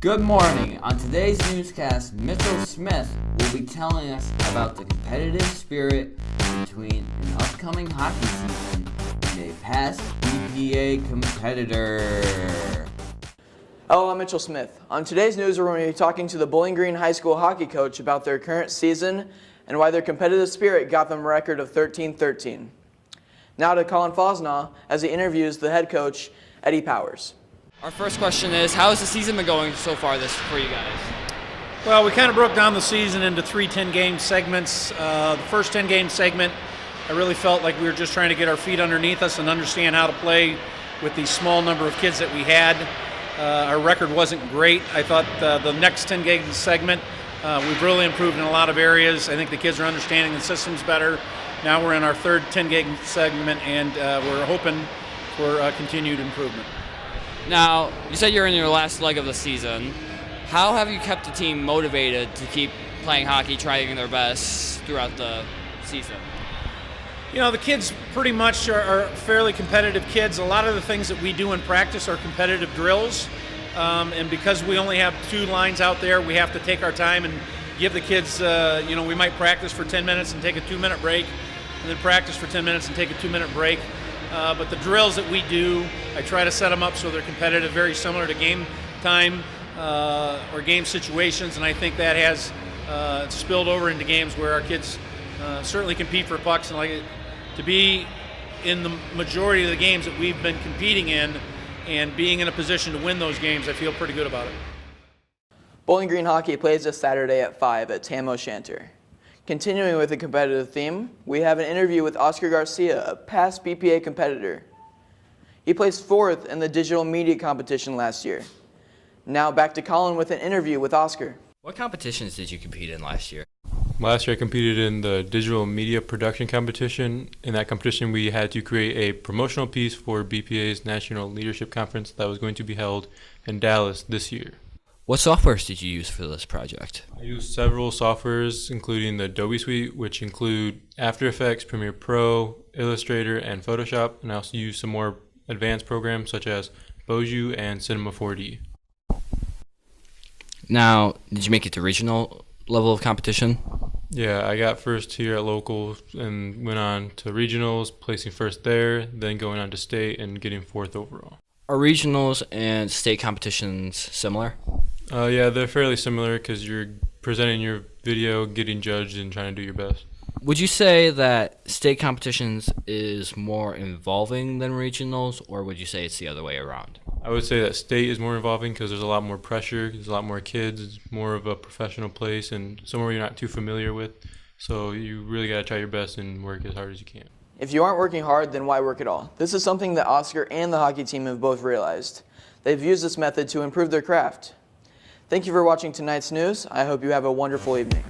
Good morning. On today's newscast, Mitchell Smith will be telling us about the competitive spirit between an upcoming hockey season and a past BPA competitor. Hello, I'm Mitchell Smith. On today's news, we're going to be talking to the Bowling Green High School hockey coach about their current season and why their competitive spirit got them a record of 13-13. Now to Colin Fausnaugh as he interviews the head coach, Eddie Powers. Our first question is, how has the season been going so far for you guys? Well, we kind of broke down the season into 3 10-game segments. The first 10-game segment, I really felt like we were just trying to get our feet underneath us and understand how to play with the small number of kids that we had. Our record wasn't great. I thought the next 10-game segment, we've really improved in a lot of areas. I think the kids are understanding the systems better. Now we're in our third 10-game segment, and we're hoping for continued improvement. Now, you said you're in your last leg of the season. How have you kept the team motivated to keep playing hockey, trying their best throughout the season? You know, the kids pretty much are fairly competitive kids. A lot of the things that we do in practice are competitive drills. And because we only have 2 lines out there, we have to take our time and give the kids, we might practice for 10 minutes and take a 2-minute break, and then practice for 10 minutes and take a 2-minute break. But the drills that we do, I try to set them up so they're competitive, very similar to game time or game situations, and I think that has spilled over into games where our kids certainly compete for pucks, and like to be in the majority of the games that we've been competing in and being in a position to win those games, I feel pretty good about it. Bowling Green Hockey plays this Saturday at 5 at Tam O'Shanter. Continuing with the competitive theme, we have an interview with Oscar Garcia, a past BPA competitor. He placed 4th in the digital media competition last year. Now back to Colin with an interview with Oscar. What competitions did you compete in last year? Last year I competed in the digital media production competition. In that competition we had to create a promotional piece for BPA's National Leadership Conference that was going to be held in Dallas this year. What softwares did you use for this project? I used several softwares, including the Adobe Suite, which include After Effects, Premiere Pro, Illustrator, and Photoshop, and I also used some more advanced programs such as Boju and Cinema 4D. Now, did you make it to regional level of competition? Yeah, I got first here at local and went on to regionals, placing first there, then going on to state and getting 4th overall. Are regionals and state competitions similar? Yeah, they're fairly similar because you're presenting your video, getting judged, and trying to do your best. Would you say that state competitions is more involving than regionals, or would you say it's the other way around? I would say that state is more involving because there's a lot more pressure, there's a lot more kids, it's more of a professional place and somewhere you're not too familiar with. So you really got to try your best and work as hard as you can. If you aren't working hard, then why work at all? This is something that Oscar and the hockey team have both realized. They've used this method to improve their craft. Thank you for watching tonight's news. I hope you have a wonderful evening.